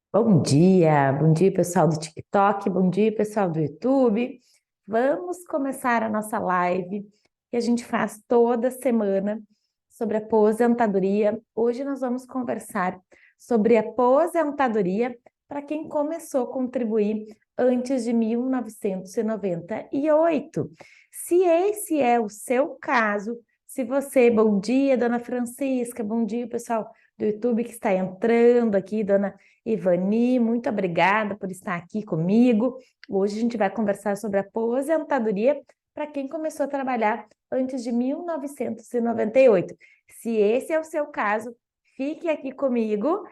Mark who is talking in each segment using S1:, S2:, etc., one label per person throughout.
S1: Bom dia pessoal do TikTok, bom dia pessoal do YouTube. Vamos começar a nossa live que a gente faz toda semana sobre aposentadoria. Hoje nós vamos conversar sobre aposentadoria para quem começou a contribuir antes de 1998. Se esse é o seu caso, se você, bom dia, dona Francisca, bom dia pessoal do YouTube que está entrando aqui, dona Ivani, muito obrigada por estar aqui comigo. Hoje a gente vai conversar sobre aposentadoria para quem começou a trabalhar antes de 1998. Se esse é o seu caso, fique aqui comigo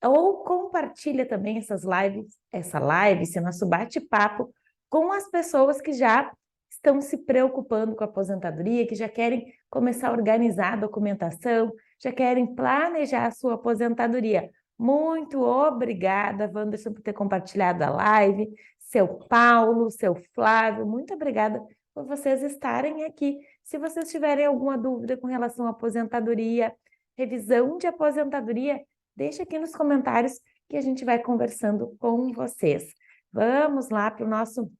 S1: ou compartilha também essa live, esse nosso bate-papo com as pessoas que já estão se preocupando com a aposentadoria, que já querem começar a organizar a documentação, já querem planejar a sua aposentadoria. Muito obrigada, Wanderson, por ter compartilhado a live. Seu Paulo, seu Flávio, muito obrigada por vocês estarem aqui. Se vocês tiverem alguma dúvida com relação à aposentadoria, revisão de aposentadoria, deixa aqui nos comentários que a gente vai conversando com vocês. Vamos lá para o nosso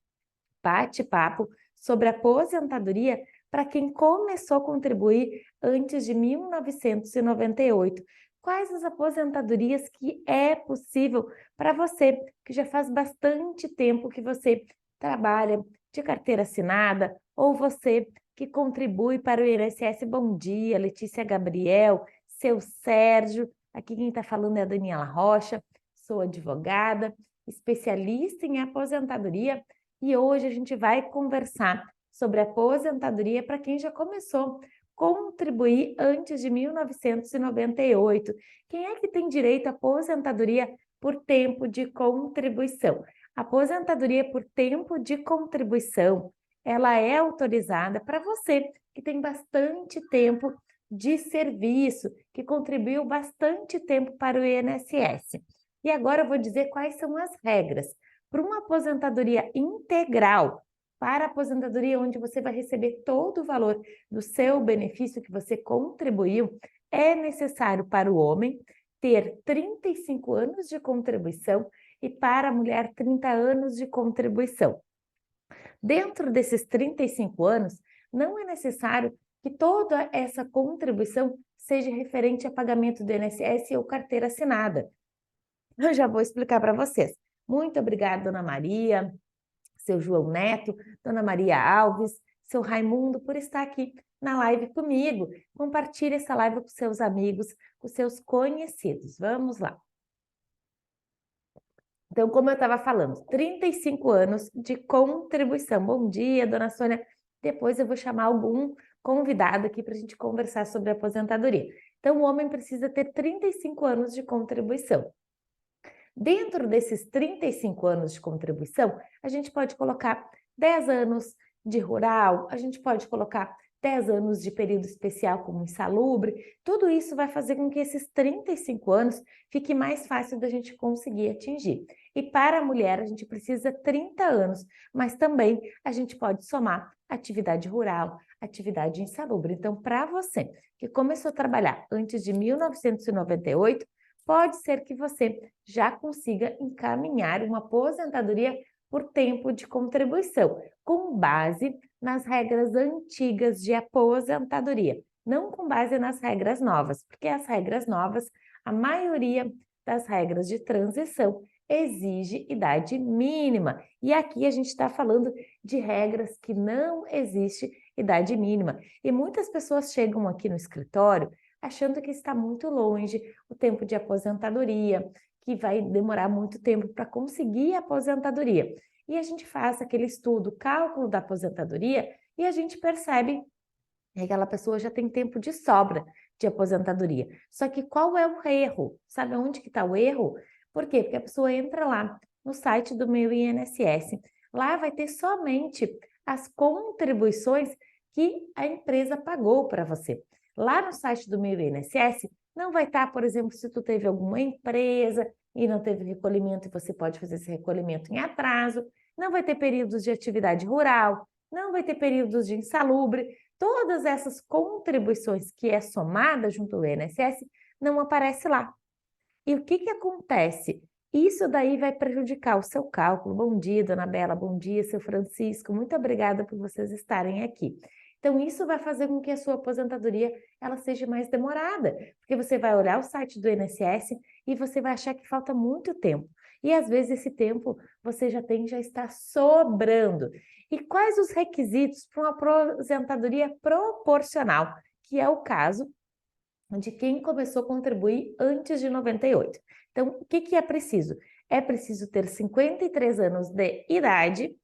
S1: bate-papo sobre aposentadoria para quem começou a contribuir antes de 1998. Quais as aposentadorias que é possível para você, que já faz bastante tempo que você trabalha de carteira assinada, ou você que contribui para o INSS? Bom dia, Letícia Gabriel, seu Sérgio, aqui quem está falando é a Daniela Rocha, sou advogada, especialista em aposentadoria, e hoje a gente vai conversar sobre aposentadoria para quem já começou a contribuir antes de 1998. Quem é que tem direito à aposentadoria por tempo de contribuição? A aposentadoria por tempo de contribuição, ela é autorizada para você que tem bastante tempo de serviço, que contribuiu bastante tempo para o INSS. E agora eu vou dizer quais são as regras. Para uma aposentadoria integral, para a aposentadoria onde você vai receber todo o valor do seu benefício que você contribuiu, é necessário para o homem ter 35 anos de contribuição e para a mulher 30 anos de contribuição. Dentro desses 35 anos, não é necessário que toda essa contribuição seja referente a pagamento do INSS ou carteira assinada. Eu já vou explicar para vocês. Muito obrigada, Dona Maria, seu João Neto, Dona Maria Alves, seu Raimundo, por estar aqui na live comigo. Compartilhe essa live com seus amigos, com seus conhecidos. Vamos lá. Então, como eu estava falando, 35 anos de contribuição. Bom dia, Dona Sônia. Depois eu vou chamar algum convidado aqui para a gente conversar sobre a aposentadoria. Então, o homem precisa ter 35 anos de contribuição. Dentro desses 35 anos de contribuição, a gente pode colocar 10 anos de rural, a gente pode colocar 10 anos de período especial como insalubre. Tudo isso vai fazer com que esses 35 anos fique mais fácil da gente conseguir atingir. E para a mulher, a gente precisa 30 anos, mas também a gente pode somar atividade rural, atividade insalubre. Então, para você que começou a trabalhar antes de 1998, pode ser que você já consiga encaminhar uma aposentadoria por tempo de contribuição, com base nas regras antigas de aposentadoria, não com base nas regras novas, porque as regras novas, a maioria das regras de transição exige idade mínima. E aqui a gente está falando de regras que não existe idade mínima. E muitas pessoas chegam aqui no escritório achando que está muito longe o tempo de aposentadoria, que vai demorar muito tempo para conseguir a aposentadoria. E a gente faz aquele estudo, cálculo da aposentadoria, e a gente percebe que aquela pessoa já tem tempo de sobra de aposentadoria. Só que qual é o erro? Sabe onde que está o erro? Por quê? Porque a pessoa entra lá no site do meu INSS, lá vai ter somente as contribuições que a empresa pagou para você. Lá no site do meu INSS não vai estar, por exemplo, se tu teve alguma empresa e não teve recolhimento e você pode fazer esse recolhimento em atraso, não vai ter períodos de atividade rural, não vai ter períodos de insalubre, todas essas contribuições que é somada junto ao INSS não aparece lá. E o que acontece? Isso daí vai prejudicar o seu cálculo. Bom dia, dona Bela, bom dia, seu Francisco, muito obrigada por vocês estarem aqui. Então, isso vai fazer com que a sua aposentadoria ela seja mais demorada, porque você vai olhar o site do INSS e você vai achar que falta muito tempo. E às vezes esse tempo você já está sobrando. E quais os requisitos para uma aposentadoria proporcional, que é o caso de quem começou a contribuir antes de 98. Então, o que é preciso? É preciso ter 53 anos de idade,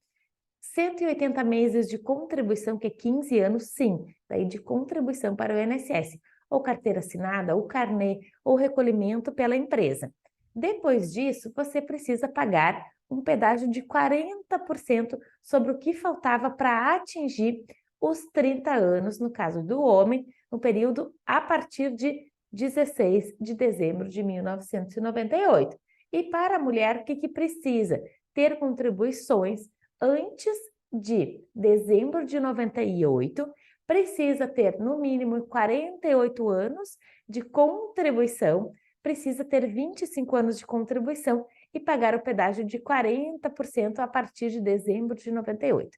S1: 180 meses de contribuição, que é 15 anos, sim, daí de contribuição para o INSS, ou carteira assinada, ou carnê, ou recolhimento pela empresa. Depois disso, você precisa pagar um pedágio de 40% sobre o que faltava para atingir os 30 anos, no caso do homem, no período a partir de 16 de dezembro de 1998. E para a mulher, o que precisa? Ter contribuições antes de dezembro de 98, precisa ter no mínimo 48 anos de contribuição, precisa ter 25 anos de contribuição e pagar o pedágio de 40% a partir de dezembro de 98.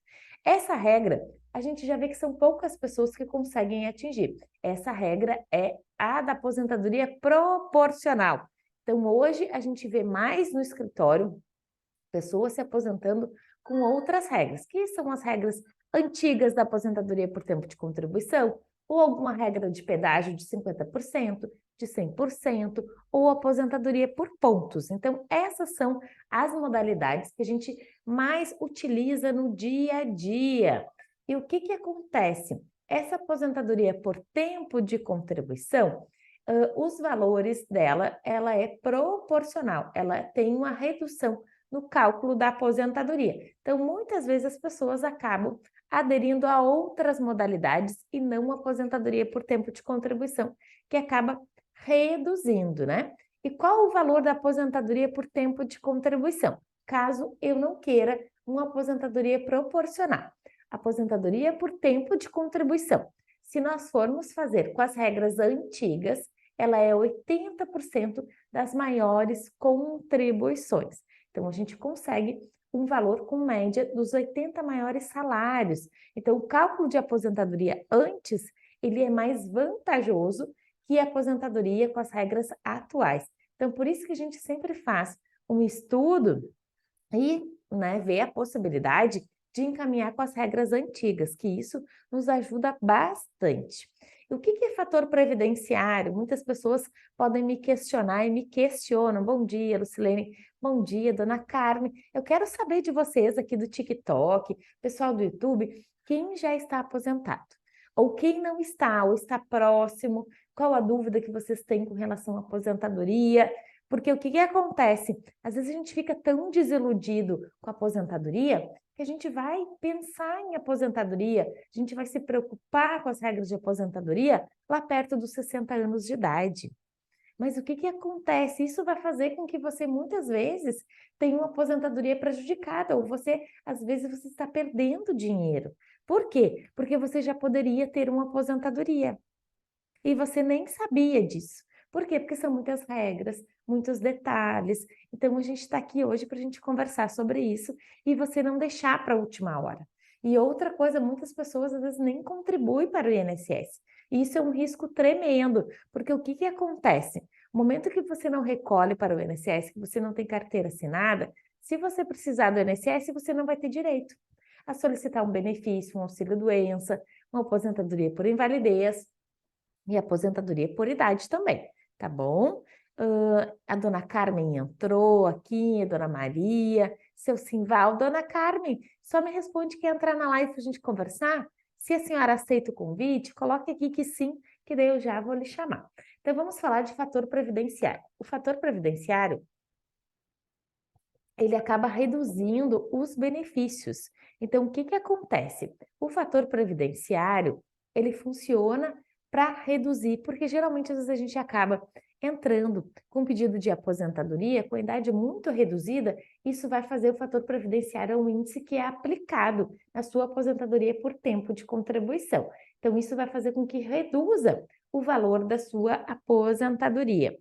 S1: Essa regra, a gente já vê que são poucas pessoas que conseguem atingir. Essa regra é a da aposentadoria proporcional. Então, hoje, a gente vê mais no escritório pessoas se aposentando com outras regras, que são as regras antigas da aposentadoria por tempo de contribuição, ou alguma regra de pedágio de 50%, de 100%, ou aposentadoria por pontos. Então, essas são as modalidades que a gente mais utiliza no dia a dia. E o que acontece? Essa aposentadoria por tempo de contribuição, os valores dela, ela é proporcional, ela tem uma redução no cálculo da aposentadoria. Então, muitas vezes as pessoas acabam aderindo a outras modalidades e não a aposentadoria por tempo de contribuição, que acaba reduzindo, né? E qual o valor da aposentadoria por tempo de contribuição? Caso eu não queira uma aposentadoria proporcional. Aposentadoria por tempo de contribuição. Se nós formos fazer com as regras antigas, ela é 80% das maiores contribuições. Então, a gente consegue um valor com média dos 80 maiores salários. Então, o cálculo de aposentadoria antes, ele é mais vantajoso que a aposentadoria com as regras atuais. Então, por isso que a gente sempre faz um estudo e vê a possibilidade de encaminhar com as regras antigas, que isso nos ajuda bastante. E o que é fator previdenciário? Muitas pessoas podem me questionar e me questionam. Bom dia, Lucilene. Bom dia, dona Carmen. Eu quero saber de vocês aqui do TikTok, pessoal do YouTube, quem já está aposentado? Ou quem não está, ou está próximo? Qual a dúvida que vocês têm com relação à aposentadoria? Porque o que acontece? Às vezes a gente fica tão desiludido com a aposentadoria que a gente vai pensar em aposentadoria, a gente vai se preocupar com as regras de aposentadoria lá perto dos 60 anos de idade. Mas o que acontece? Isso vai fazer com que você, muitas vezes, tenha uma aposentadoria prejudicada, ou você, às vezes, você está perdendo dinheiro. Por quê? Porque você já poderia ter uma aposentadoria. E você nem sabia disso. Por quê? Porque são muitas regras, muitos detalhes. Então, a gente está aqui hoje para a gente conversar sobre isso e você não deixar para a última hora. E outra coisa, muitas pessoas às vezes nem contribuem para o INSS. E isso é um risco tremendo, porque o que acontece? No momento que você não recolhe para o INSS, que você não tem carteira assinada, se você precisar do INSS, você não vai ter direito a solicitar um benefício, um auxílio-doença, uma aposentadoria por invalidez e aposentadoria por idade também, tá bom? A dona Carmen entrou aqui, a dona Maria, seu Simval. Dona Carmen, só me responde que entrar na live para a gente conversar. Se a senhora aceita o convite, coloque aqui que sim, que daí eu já vou lhe chamar. Então, vamos falar de fator previdenciário. O fator previdenciário, ele acaba reduzindo os benefícios. Então, o que acontece? O fator previdenciário, ele funciona para reduzir, porque geralmente às vezes a gente acaba entrando com pedido de aposentadoria com idade muito reduzida, isso vai fazer o fator previdenciário um índice que é aplicado na sua aposentadoria por tempo de contribuição. Então, isso vai fazer com que reduza o valor da sua aposentadoria.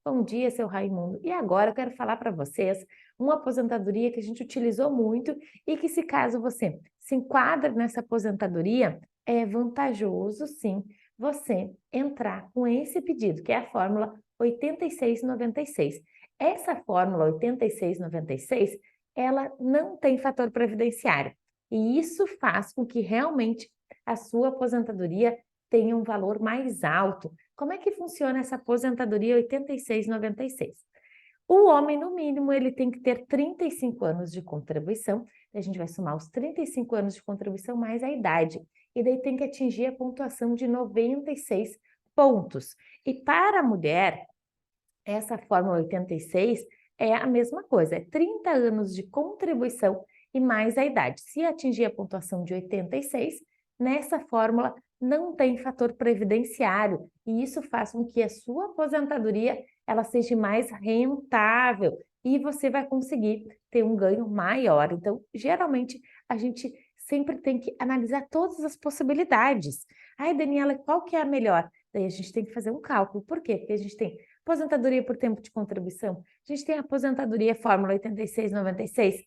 S1: Bom dia, seu Raimundo. E agora eu quero falar para vocês uma aposentadoria que a gente utilizou muito e que, se caso você se enquadra nessa aposentadoria, é vantajoso, sim, você entrar com esse pedido, que é a fórmula 8696. Essa fórmula 8696, ela não tem fator previdenciário. E isso faz com que realmente a sua aposentadoria tenha um valor mais alto. Como é que funciona essa aposentadoria 8696? O homem, no mínimo, ele tem que ter 35 anos de contribuição. A gente vai somar os 35 anos de contribuição mais a idade. E daí tem que atingir a pontuação de 96 pontos. E para a mulher, essa fórmula 86 é a mesma coisa, é 30 anos de contribuição e mais a idade. Se atingir a pontuação de 86, nessa fórmula não tem fator previdenciário e isso faz com que a sua aposentadoria ela seja mais rentável e você vai conseguir ter um ganho maior. Então, geralmente, a gente sempre tem que analisar todas as possibilidades. Ai, Daniela, qual que é a melhor? Daí a gente tem que fazer um cálculo. Por quê? Porque a gente tem aposentadoria por tempo de contribuição, a gente tem a aposentadoria fórmula 8696,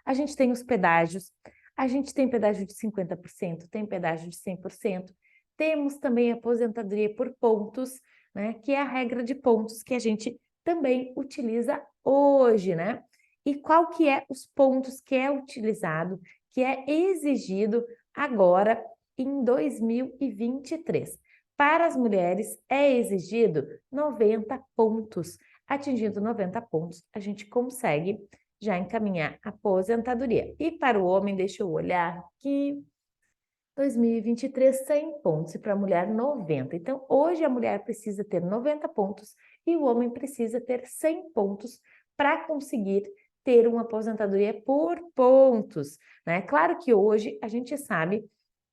S1: a gente tem os pedágios, a gente tem pedágio de 50%, tem pedágio de 100%, temos também a aposentadoria por pontos, né, que é a regra de pontos que a gente também utiliza hoje, né? E qual que é os pontos que é utilizado, que é exigido agora em 2023? Para as mulheres é exigido 90 pontos. Atingindo 90 pontos, a gente consegue já encaminhar a aposentadoria. E para o homem, deixa eu olhar aqui, 2023, 100 pontos, e para a mulher, 90. Então, hoje a mulher precisa ter 90 pontos e o homem precisa ter 100 pontos para conseguir ter uma aposentadoria por pontos, né? Claro que hoje a gente sabe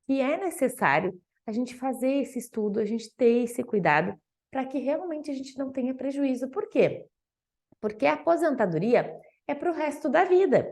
S1: que é necessário a gente fazer esse estudo, a gente ter esse cuidado para que realmente a gente não tenha prejuízo. Por quê? Porque a aposentadoria é para o resto da vida.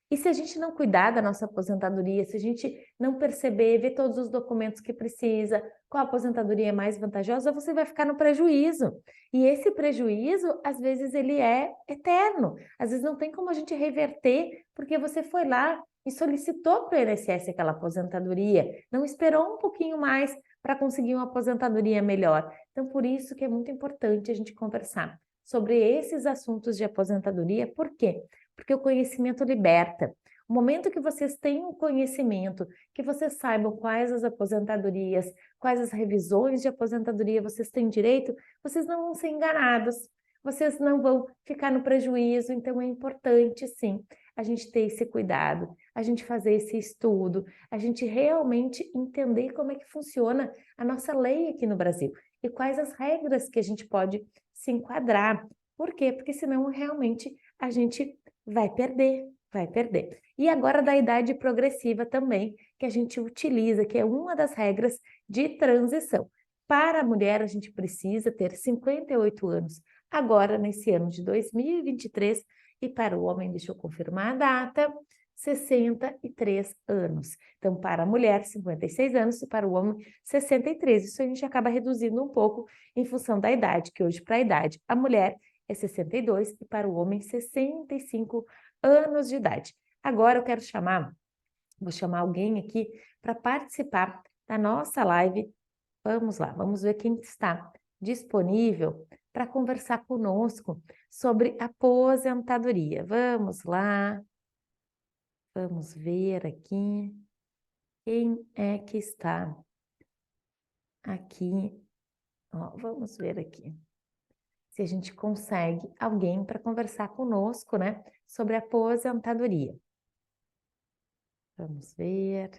S1: E se a gente não cuidar da nossa aposentadoria, se a gente não perceber, ver todos os documentos que precisa, qual a aposentadoria é mais vantajosa, você vai ficar no prejuízo. E esse prejuízo, às vezes, ele é eterno. Às vezes não tem como a gente reverter, porque você foi lá e solicitou para o INSS aquela aposentadoria, não esperou um pouquinho mais para conseguir uma aposentadoria melhor. Então, por isso que é muito importante a gente conversar sobre esses assuntos de aposentadoria. Por quê? Porque o conhecimento liberta. O momento que vocês têm o conhecimento, que vocês saibam quais as aposentadorias, quais as revisões de aposentadoria vocês têm direito, vocês não vão ser enganados, vocês não vão ficar no prejuízo. Então é importante, sim, a gente ter esse cuidado, a gente fazer esse estudo, a gente realmente entender como é que funciona a nossa lei aqui no Brasil e quais as regras que a gente pode se enquadrar. Por quê? Porque senão realmente a gente vai perder, vai perder. E agora da idade progressiva também, que a gente utiliza, que é uma das regras de transição. Para a mulher, a gente precisa ter 58 anos, agora nesse ano de 2023, e para o homem, deixa eu confirmar a data, 63 anos. Então, para a mulher, 56 anos, e para o homem, 63. Isso a gente acaba reduzindo um pouco em função da idade, que hoje, para a idade, a mulher é 62 e para o homem 65 anos de idade. Agora eu quero vou chamar alguém aqui para participar da nossa live. Vamos lá, vamos ver quem está disponível para conversar conosco sobre aposentadoria. Vamos lá, vamos ver aqui quem é que está aqui. Ó, vamos ver aqui se a gente consegue alguém para conversar conosco, né, sobre aposentadoria. Vamos ver.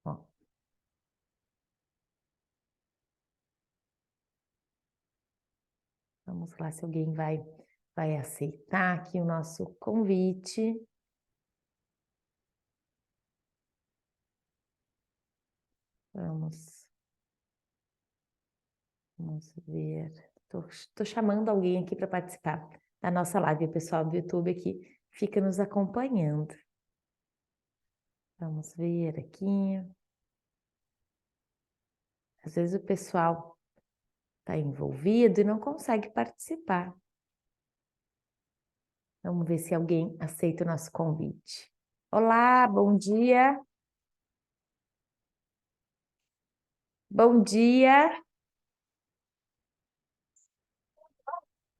S1: Ó, vamos lá se alguém vai aceitar aqui o nosso convite. Vamos ver. Tô chamando alguém aqui para participar da nossa live. O pessoal do YouTube aqui fica nos acompanhando. Vamos ver aqui. Às vezes o pessoal está envolvido e não consegue participar. Vamos ver se alguém aceita o nosso convite. Olá, bom dia. Bom dia.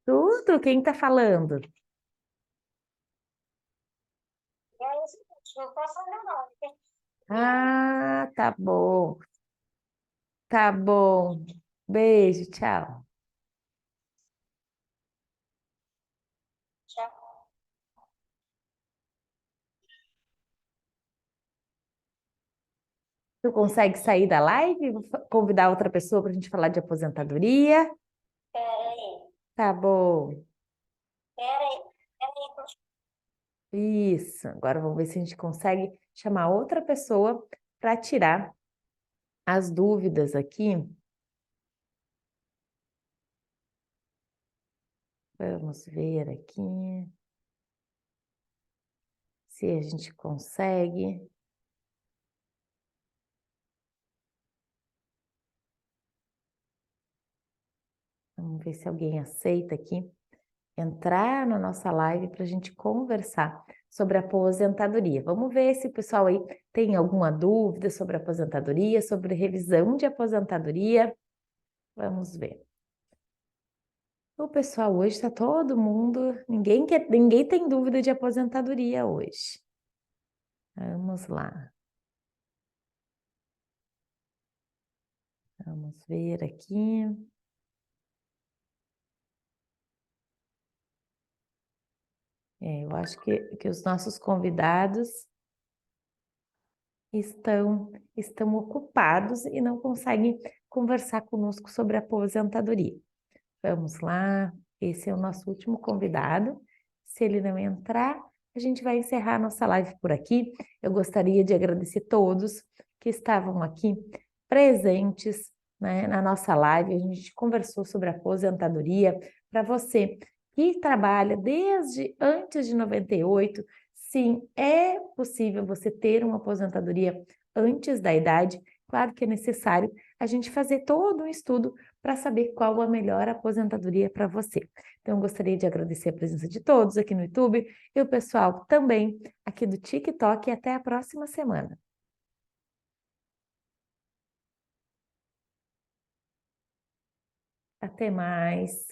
S1: Tudo? Quem está falando?
S2: Não posso falar não.
S1: Ah, tá bom. Tá bom. Beijo, tchau.
S2: Tchau.
S1: Tu consegue sair da live? Vou convidar outra pessoa para a gente falar de aposentadoria.
S2: Peraí,
S1: Tá bom.
S2: peraí, peraí.
S1: Isso. Agora vamos ver se a gente consegue chamar outra pessoa para tirar as dúvidas aqui. Vamos ver aqui se a gente consegue. Vamos ver se alguém aceita aqui entrar na nossa live para a gente conversar sobre aposentadoria. Vamos ver se o pessoal aí tem alguma dúvida sobre aposentadoria, sobre revisão de aposentadoria. Vamos ver. O pessoal hoje está todo mundo, ninguém tem dúvida de aposentadoria hoje. Vamos lá. Vamos ver aqui. Eu acho que os nossos convidados estão ocupados e não conseguem conversar conosco sobre aposentadoria. Vamos lá, esse é o nosso último convidado. Se ele não entrar, a gente vai encerrar a nossa live por aqui. Eu gostaria de agradecer todos que estavam aqui presentes, né, na nossa live. A gente conversou sobre aposentadoria. Para você que trabalha desde antes de 98, sim, é possível você ter uma aposentadoria antes da idade. Claro que é necessário a gente fazer todo um estudo para saber qual a melhor aposentadoria para você. Então, eu gostaria de agradecer a presença de todos aqui no YouTube e o pessoal também aqui do TikTok e até a próxima semana. Até mais!